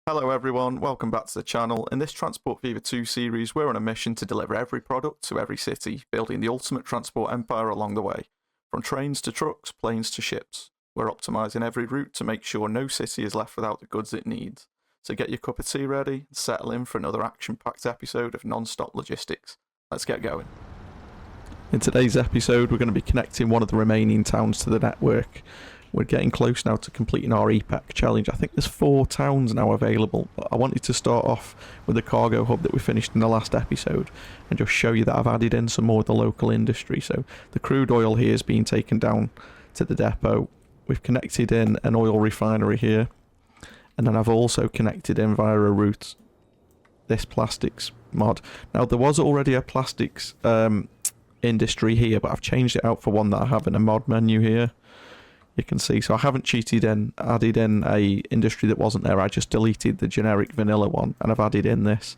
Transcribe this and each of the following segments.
Hello everyone, welcome back to the channel. In this Transport Fever 2 series, we're on a mission to deliver every product to every city, building the ultimate transport empire along the way. From trains to trucks, planes to ships. We're optimising every route to make sure no city is left without the goods it needs. So get your cup of tea ready and settle in for another action-packed episode of non-stop logistics. Let's get going. In today's episode, we're going to be connecting one of the remaining towns to the network. We're getting close now to completing our EPEC challenge. I think there's 4 towns now available, but I wanted to start off with the cargo hub that we finished in the last episode and just show you that I've added in some more of the local industry. So the crude oil here is being taken down to the depot. We've connected in an oil refinery here, and then I've also connected in via a route this plastics mod. Now there was already a plastics industry here, but I've changed it out for one that I have in a mod menu here. You can see, so I haven't cheated in, added in a industry that wasn't there. I just deleted the generic vanilla one and I've added in this,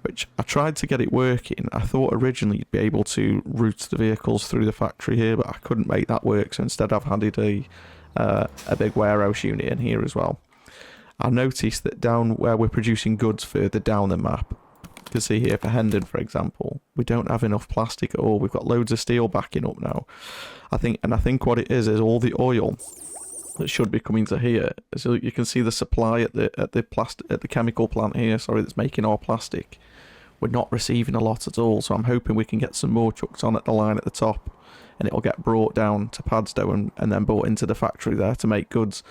which I tried to get it working. I thought originally you'd be able to route the vehicles through the factory here, but I couldn't make that work, so instead I've added a big warehouse unit in here as well. I noticed that down where we're producing goods further down the map, you can see here for Hendon, for example, we don't have enough plastic at all. We've got loads of steel backing up now. I think what it is all the oil that should be coming to here. So you can see the supply at the chemical plant here, that's making our plastic. We're not receiving a lot at all, so I'm hoping we can get some more trucks on at the line at the top, and it'll get brought down to Padstow and then brought into the factory there to make goods.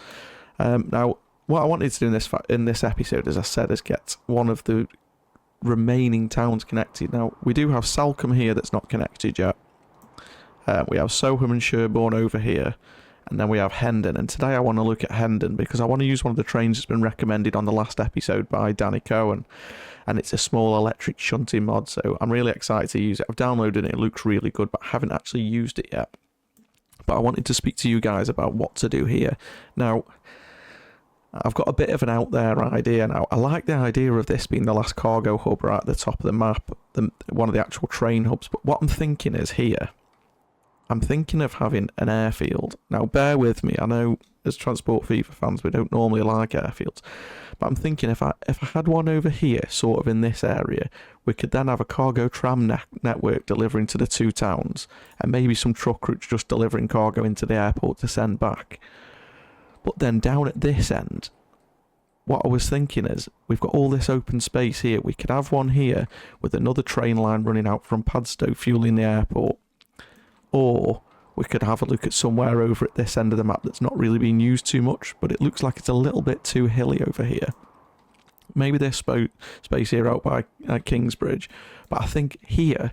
Now, what I wanted to do in this episode, as I said, is get one of the remaining towns connected. Now, we do have Salcombe here that's not connected yet. We have Soham and Sherborne over here, and then we have Hendon. And today I want to look at Hendon because I want to use one of the trains that's been recommended on the last episode by Danny Cohen, and it's a small electric shunting mod, so I'm really excited to use it. I've downloaded it, it looks really good, but I haven't actually used it yet. But I wanted to speak to you guys about what to do here. Now, I've got a bit of an out there idea now. I like the idea of this being the last cargo hub right at the top of the map, one of the actual train hubs, but what I'm thinking is here, I'm thinking of having an airfield. Now, bear with me. I know as Transport Fever fans, we don't normally like airfields. But I'm thinking if I had one over here, sort of in this area, we could then have a cargo tram network delivering to the 2 towns, and maybe some truck routes just delivering cargo into the airport to send back. But then down at this end, what I was thinking is, we've got all this open space here. We could have one here with another train line running out from Padstow fueling the airport. Or we could have a look at somewhere over at this end of the map that's not really being used too much, but it looks like it's a little bit too hilly over here. Maybe this space here out by Kingsbridge, but I think here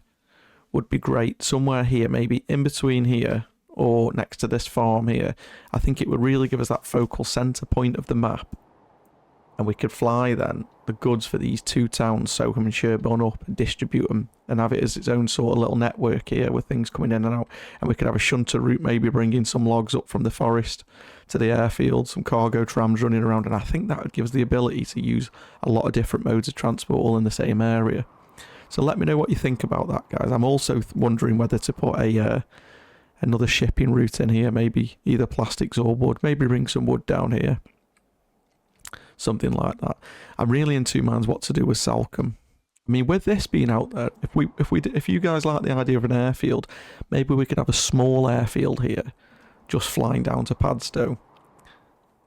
would be great. Somewhere here, maybe in between here or next to this farm here. I think it would really give us that focal centre point of the map. And we could fly then the goods for these 2 towns, Soham and Sherborne, up and distribute them and have it as its own sort of little network here with things coming in and out. And we could have a shunter route, maybe bringing some logs up from the forest to the airfield, some cargo trams running around. And I think that would give us the ability to use a lot of different modes of transport all in the same area. So let me know what you think about that, guys. I'm also wondering whether to put another shipping route in here, maybe either plastics or wood, maybe bring some wood down here. Something like that. I'm really in 2 minds what to do with Salcombe. I mean, with this being out there, if you guys like the idea of an airfield, maybe we could have a small airfield here, just flying down to Padstow.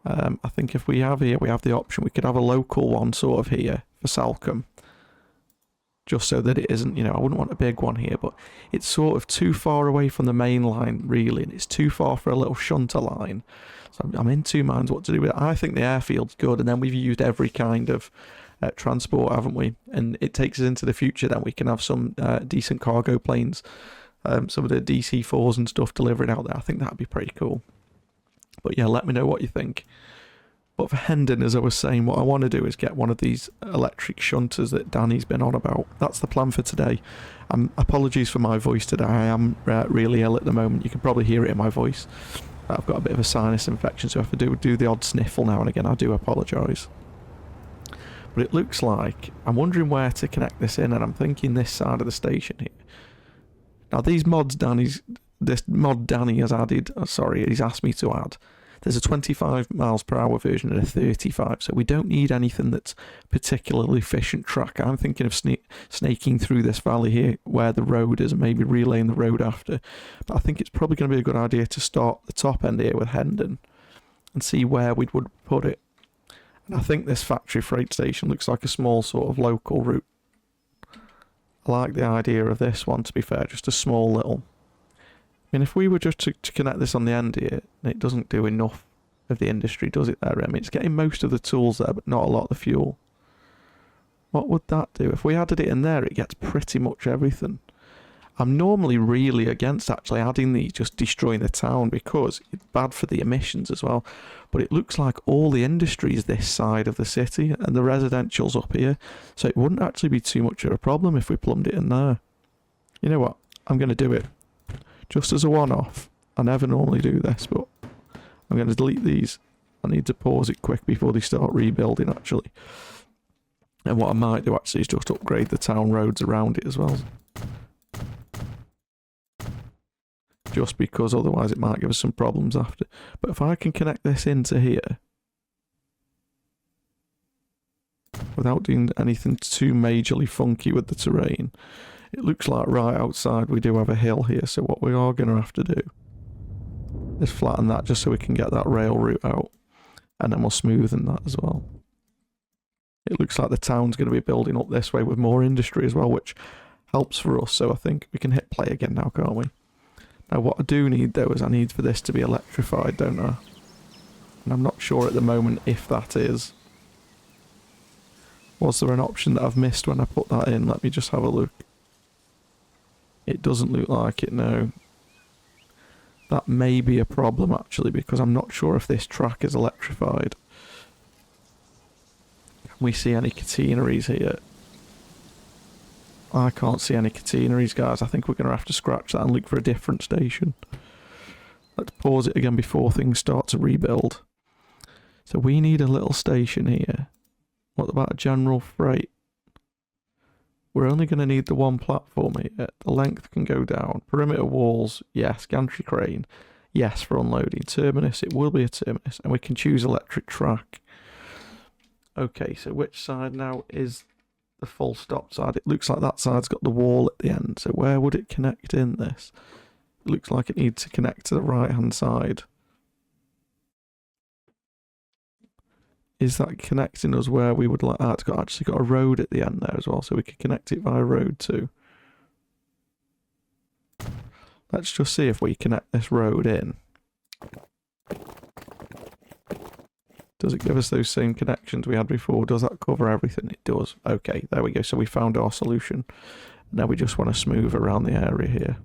I think if we have here, we have the option. We could have a local one sort of here for Salcombe, just so that it isn't, I wouldn't want a big one here, but it's sort of too far away from the main line, really, and it's too far for a little shunter line. So I'm in 2 minds what to do with it. I think the airfield's good, and then we've used every kind of transport, haven't we? And it takes us into the future, then we can have some decent cargo planes, some of the DC-4s and stuff delivering out there. I think that'd be pretty cool. But yeah, let me know what you think. But for Hendon, as I was saying, what I want to do is get one of these electric shunters that Danny's been on about. That's the plan for today. Apologies for my voice today. I am really ill at the moment. You can probably hear it in my voice. I've got a bit of a sinus infection, so if I do the odd sniffle now and again, I do apologise. But it looks like, I'm wondering where to connect this in, and I'm thinking this side of the station here. Now these mods this mod Danny has added, he's asked me to add, There's a 25 miles per hour version and a 35, so we don't need anything that's particularly efficient track. I'm thinking of snaking through this valley here where the road is and maybe relaying the road after. But I think it's probably going to be a good idea to start the top end here with Hendon and see where we would put it. And I think this factory freight station looks like a small sort of local route. I like the idea of this one, to be fair, just a small little. I mean, if we were just to connect this on the end here, it doesn't do enough of the industry, does it there? I mean, it's getting most of the tools there, but not a lot of the fuel. What would that do? If we added it in there, it gets pretty much everything. I'm normally really against actually adding these, just destroying the town, because it's bad for the emissions as well. But it looks like all the industry is this side of the city, and the residential's up here, so it wouldn't actually be too much of a problem if we plumbed it in there. You know what? I'm going to do it. Just as a one-off. I never normally do this, but I'm going to delete these. I need to pause it quick before they start rebuilding, actually. And what I might do, actually, is just upgrade the town roads around it as well. Just because otherwise it might give us some problems after. But if I can connect this into here, without doing anything too majorly funky with the terrain, it looks like right outside we do have a hill here, so what we are going to have to do is flatten that just so we can get that rail route out, and then we'll smoothen that as well. It looks like the town's going to be building up this way with more industry as well, which helps for us, so I think we can hit play again now, can't we? Now what I do need though is I need for this to be electrified, don't I? And I'm not sure at the moment if that is. Was there an option that I've missed when I put that in? Let me just have a look. It doesn't look like it, no. That may be a problem actually, because I'm not sure if this track is electrified. Can we see any catenaries here? I can't see any catenaries, guys. I think we're going to have to scratch that and look for a different station. Let's pause it again before things start to rebuild. So we need a little station here. What about a general freight? We're only going to need the one platform here. The length can go down. Perimeter walls, yes. Gantry crane, yes, for unloading. Terminus, it will be a terminus. And we can choose electric track. Okay, so which side now is the full stop side? It looks like that side's got the wall at the end. So where would it connect in this? It looks like it needs to connect to the right-hand side. Is that connecting us where we would like? Ah, it's actually got a road at the end there as well, so we could connect it via road too. Let's just see if we connect this road in. Does it give us those same connections we had before? Does that cover everything? It does. Okay, there we go. So we found our solution. Now we just want to smooth around the area here.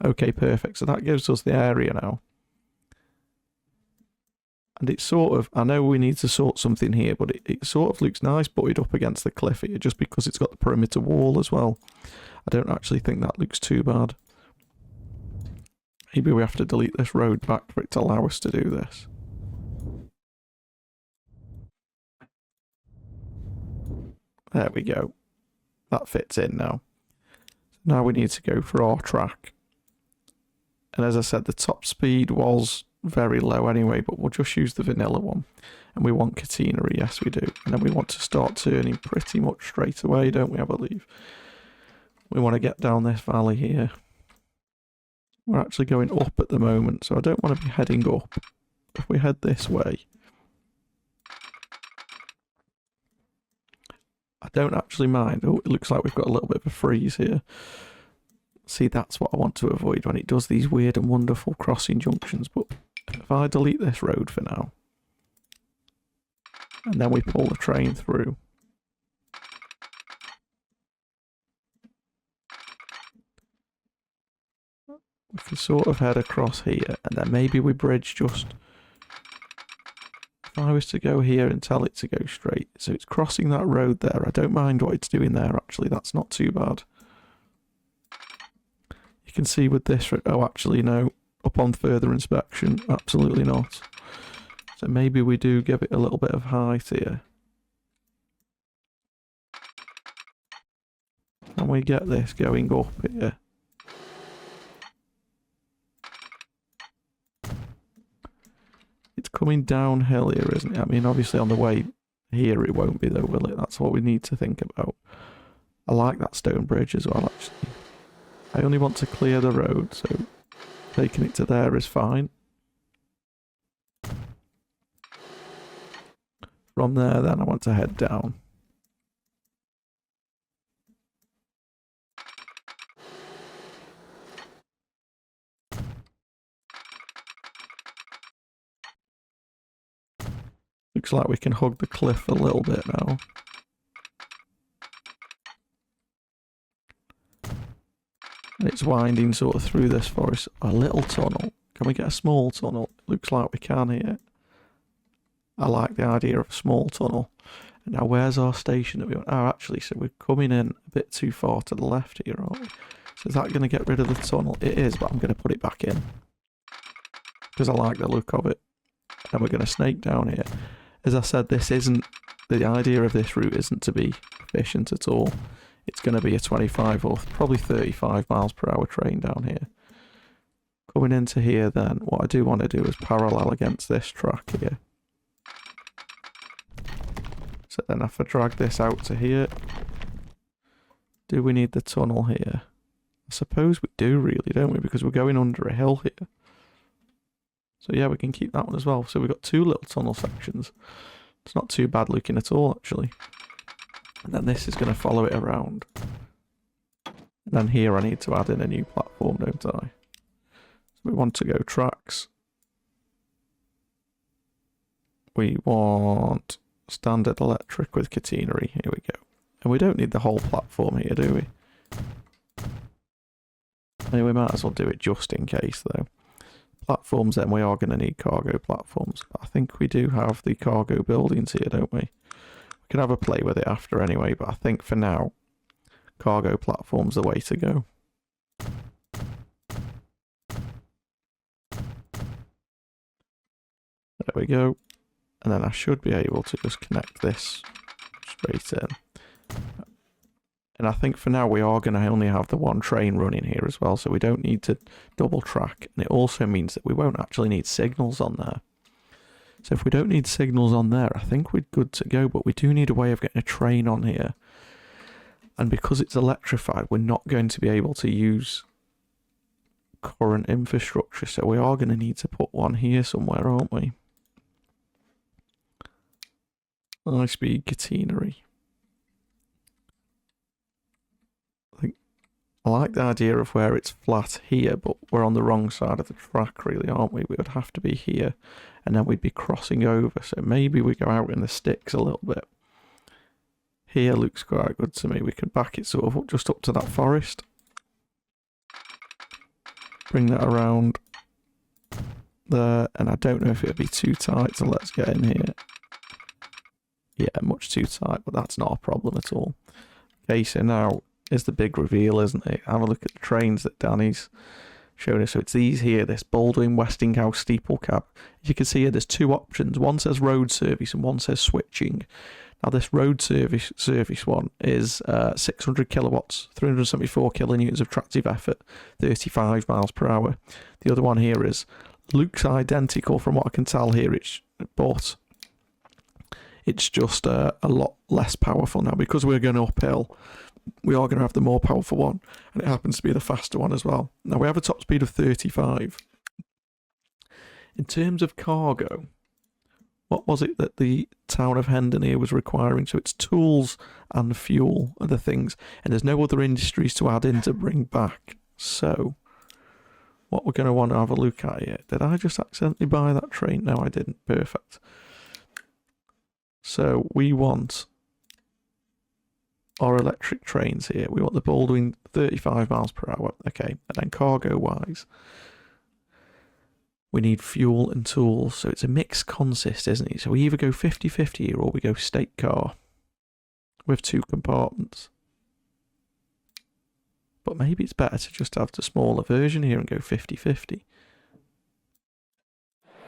Okay, perfect. So that gives us the area now. And it's sort of, I know we need to sort something here, but it sort of looks nice butted up against the cliff here, just because it's got the perimeter wall as well. I don't actually think that looks too bad. Maybe we have to delete this road back for it to allow us to do this. There we go. That fits in now. Now we need to go for our track. And as I said, the top speed was very low anyway, but we'll just use the vanilla one. And we want catenary, yes we do. And then we want to start turning pretty much straight away, don't we, I believe? We want to get down this valley here. We're actually going up at the moment, so I don't want to be heading up. If we head this way, I don't actually mind. Oh, it looks like we've got a little bit of a freeze here. See, that's what I want to avoid when it does these weird and wonderful crossing junctions. But if I delete this road for now, and then we pull the train through, we can sort of head across here, and then maybe we bridge just... If I was to go here and tell it to go straight, so it's crossing that road there. I don't mind what it's doing there, actually. That's not too bad. You can see with this, oh, actually, no. Upon further inspection, absolutely not. So maybe we do give it a little bit of height here. Can we get this going up here? coming downhill here, isn't it? I mean, obviously on the way here it won't be though, will it? That's what we need to think about. I like that stone bridge as well, actually. I only want to clear the road, so taking it to there is fine. From there, then I want to head down. Looks like we can hug the cliff a little bit now. And it's winding sort of through this forest. A little tunnel. Can we get a small tunnel? Looks like we can here. I like the idea of a small tunnel. And now where's our station that we want? Oh, actually, so we're coming in a bit too far to the left here, aren't we? So is that going to get rid of the tunnel? It is, but I'm going to put it back in. Because I like the look of it. And we're going to snake down here. As I said, this isn't, the idea of this route isn't to be efficient at all. It's going to be a 25 or probably 35 miles per hour train down here. Coming into here then, what I do want to do is parallel against this track here. So then if I drag this out to here, do we need the tunnel here? I suppose we do really, don't we? Because we're going under a hill here. So yeah, we can keep that one as well. So we've got two little tunnel sections. It's not too bad looking at all, actually. And then this is going to follow it around. And then here I need to add in a new platform, don't I? So we want to go tracks. We want standard electric with catenary. Here we go. And we don't need the whole platform here, do we? Anyway, we might as well do it just in case, though. Platforms, then we are going to need cargo platforms. But I think we do have the cargo buildings here, don't we? We can have a play with it after anyway, but I think for now, cargo platform's the way to go. There we go. And then I should be able to just connect this straight in. And I think for now we are going to only have the one train running here as well, so we don't need to double track. And it also means that we won't actually need signals on there. So if we don't need signals on there, I think we're good to go, but we do need a way of getting a train on here. And because it's electrified, we're not going to be able to use current infrastructure, so we are going to need to put one here somewhere, aren't we? High-speed catenary. I like the idea of where it's flat here, but we're on the wrong side of the track, really, aren't we? We would have to be here, and then we'd be crossing over, so maybe we go out in the sticks a little bit. Here looks quite good to me. We could back it sort of just up to that forest. Bring that around there, and I don't know if it would be too tight, so let's get in here. Yeah, much too tight, but that's not a problem at all. Okay, so now is the big reveal, isn't it? Have a look at the trains that Danny's showed us. So it's these here, this Baldwin Westinghouse steeple cab. As you can see here, there's two options. One says road service and one says switching. Now this road service one is 600 kilowatts, 374 kilonewtons of tractive effort, 35 miles per hour. The other one here looks identical from what I can tell here, but it's just a lot less powerful now because we're going uphill. We are going to have the more powerful one, and it happens to be the faster one as well. Now we have a top speed of 35. In terms of cargo, what was it that the town of Hendon here was requiring? So it's tools and fuel are the things, and there's no other industries to add in to bring back. So what we're going to want to have a look at here. Did I just accidentally buy that train? No, I didn't. Perfect. So we want our electric trains here. We want the Baldwin 35 miles per hour. Okay, and then cargo-wise, we need fuel and tools. So it's a mixed consist, isn't it? So we either go 50-50 here or we go state car with two compartments. But maybe it's better to just have the smaller version here and go 50-50.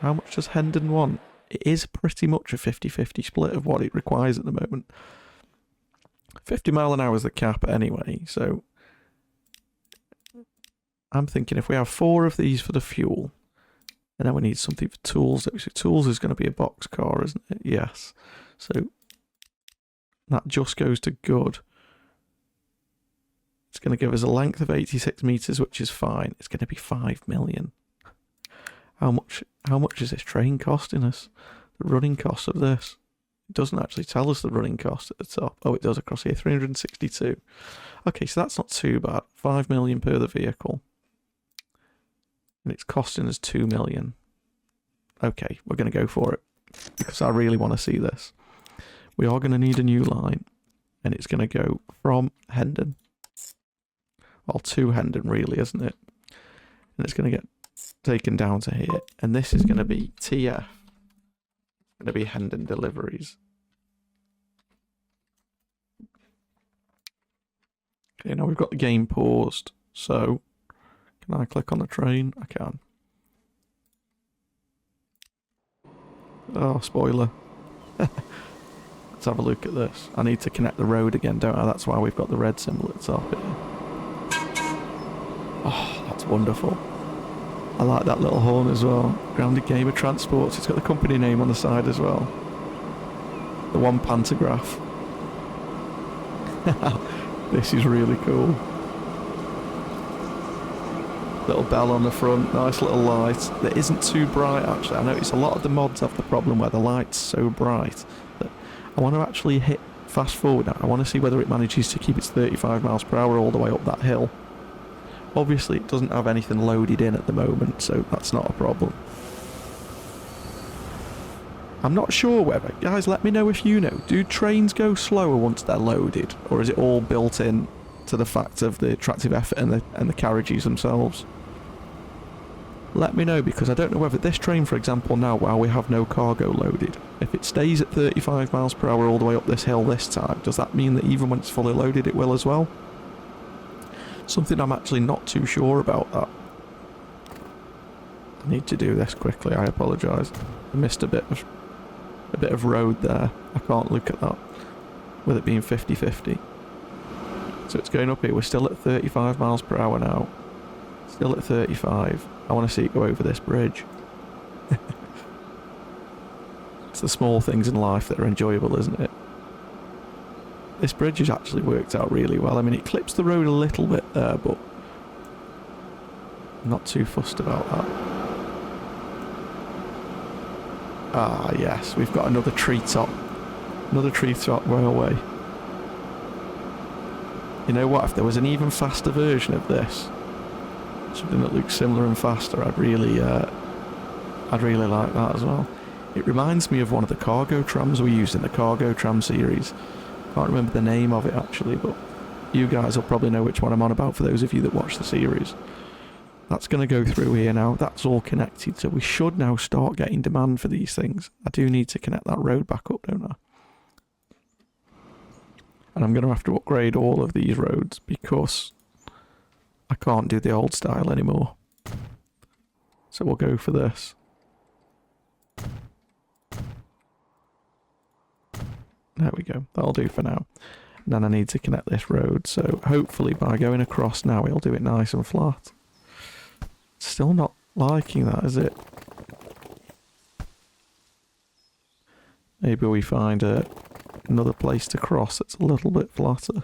How much does Hendon want? It is pretty much a 50-50 split of what it requires at the moment. 50 mile an hour is the cap anyway, so I'm thinking if we have 4 of these for the fuel, And then we need something for tools. So tools is going to be a box car, isn't it? Yes. So that just goes to good. It's going to give us a length of 86 meters, which is fine. It's going to be 5 million. How much is this train costing us? The running cost of this. It doesn't actually tell us the running cost at the top. Oh, it does across here, 362. Okay, so that's not too bad. 5 million per the vehicle. And it's costing us 2 million. Okay, we're going to go for it. Because I really want to see this. We are going to need a new line. And it's going to go from Hendon. Well, to Hendon, really, isn't it? And it's going to get taken down to here. And this is going to be TF. It's going to be Hendon deliveries. Okay, now we've got the game paused. So, can I click on the train? I can. Oh, spoiler. Let's have a look at this. I need to connect the road again, don't I? That's why we've got the red symbol at the top here. Oh, that's wonderful. I like that little horn as well. GroundedGamer Transports. It's got the company name on the side as well. The one pantograph. This is really cool. Little bell on the front. Nice little light. That isn't too bright, actually. I notice a lot of the mods have the problem where the light's so bright that I want to actually hit fast forward now. I want to see whether it manages to keep its 35 miles per hour all the way up that hill. Obviously, it doesn't have anything loaded in at the moment, so that's not a problem. I'm not sure whether... Guys, let me know if you know. Do trains go slower once they're loaded? Or is it all built in to the fact of the tractive effort and the carriages themselves? Let me know, because I don't know whether this train, for example, now, while we have no cargo loaded, if it stays at 35 miles per hour all the way up this hill this time, does that mean that even when it's fully loaded it will as well? Something I'm actually not too sure about that. I need to do this quickly, I apologise. I missed a bit of road there. I can't look at that with it being 50-50. So it's going up here. We're still at 35 miles per hour now. Still at 35. I want to see it go over this bridge. It's the small things in life that are enjoyable, isn't it? This bridge has actually worked out really well. I mean, it clips the road a little bit there, but I'm not too fussed about that. Ah, yes, we've got another treetop railway. You know what? If there was an even faster version of this, something that looks similar and faster, I'd really like that as well. It reminds me of one of the cargo trams we used in the cargo tram series. Can't remember the name of it actually, but you guys will probably know which one I'm on about for those of you that watch the series. That's going to go through here now. That's all connected, so we should now start getting demand for these things. I do need to connect that road back up, don't I? And I'm going to have to upgrade all of these roads because I can't do the old style anymore. So we'll go for this. There we go. That'll do for now. And then I need to connect this road. So hopefully by going across now, it'll do it nice and flat. Still not liking that, is it? Maybe we find another place to cross that's a little bit flatter.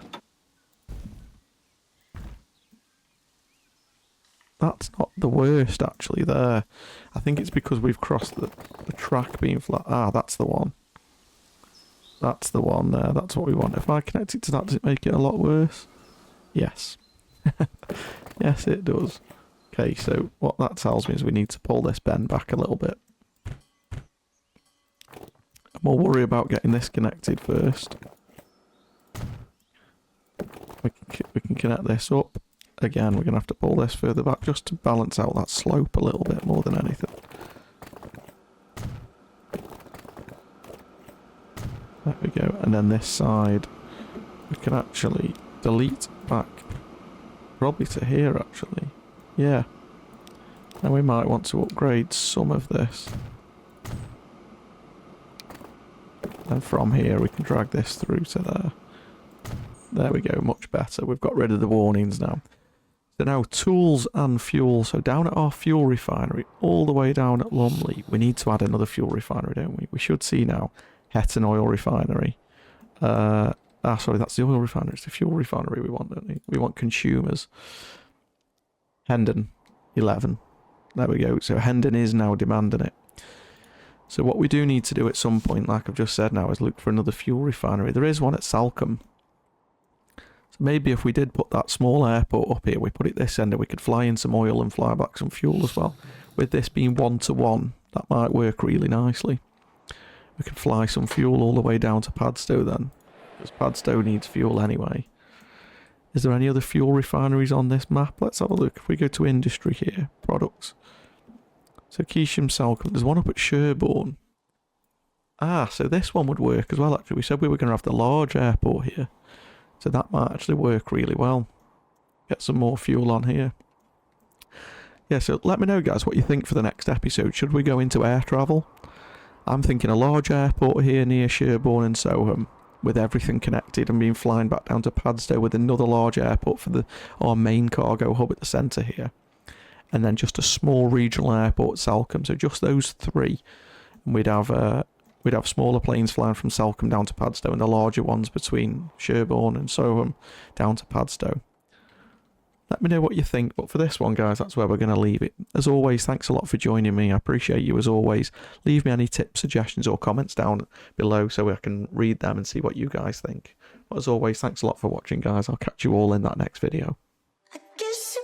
That's not the worst actually there. I think it's because we've crossed the track being flat. Ah, that's the one. That's the one there. That's what we want. If I connect it to that, does it make it a lot worse? Yes. Yes, it does. Okay, so what that tells me is we need to pull this bend back a little bit. And we'll worry about getting this connected first. We can connect this up. Again, we're going to have to pull this further back just to balance out that slope a little bit more than anything. There we go. And then this side, we can actually delete back. Probably to here, actually. Yeah. And we might want to upgrade some of this. And from here, we can drag this through to there. There we go, much better. We've got rid of the warnings now. So now tools and fuel. So down at our fuel refinery, all the way down at Lumley, we need to add another fuel refinery, don't we? We should see now Hetton Oil Refinery. Sorry, that's the oil refinery. It's the fuel refinery we want, don't we? We want consumers. Hendon, 11. There we go. So Hendon is now demanding it. So what we do need to do at some point, like I've just said now, is look for another fuel refinery. There is one at Salcombe. So maybe if we did put that small airport up here, we put it this end and we could fly in some oil and fly back some fuel as well. With this being 1-to-1, that might work really nicely. We could fly some fuel all the way down to Padstow then, because Padstow needs fuel anyway. Is there any other fuel refineries on this map? Let's have a look. If we go to industry here, products. So Keesham, Salcombe, there's one up at Sherborne. So this one would work as well actually. We said we were going to have the large airport here. So that might actually work really well. Get some more fuel on here. Yeah, so let me know guys what you think for the next episode. Should we go into air travel? I'm thinking a large airport here near Sherborne and Soham, with everything connected, and being flying back down to Padstow with another large airport for our main cargo hub at the centre here. And then just a small regional airport at Salcombe. So just those three. And we'd have smaller planes flying from Salcombe down to Padstow, and the larger ones between Sherborne and Soham down to Padstow. Let me know what you think, but for this one, guys, that's where we're going to leave it. As always, thanks a lot for joining me. I appreciate you as always. Leave me any tips, suggestions, or comments down below so I can read them and see what you guys think. But as always, thanks a lot for watching, guys. I'll catch you all in that next video. I guess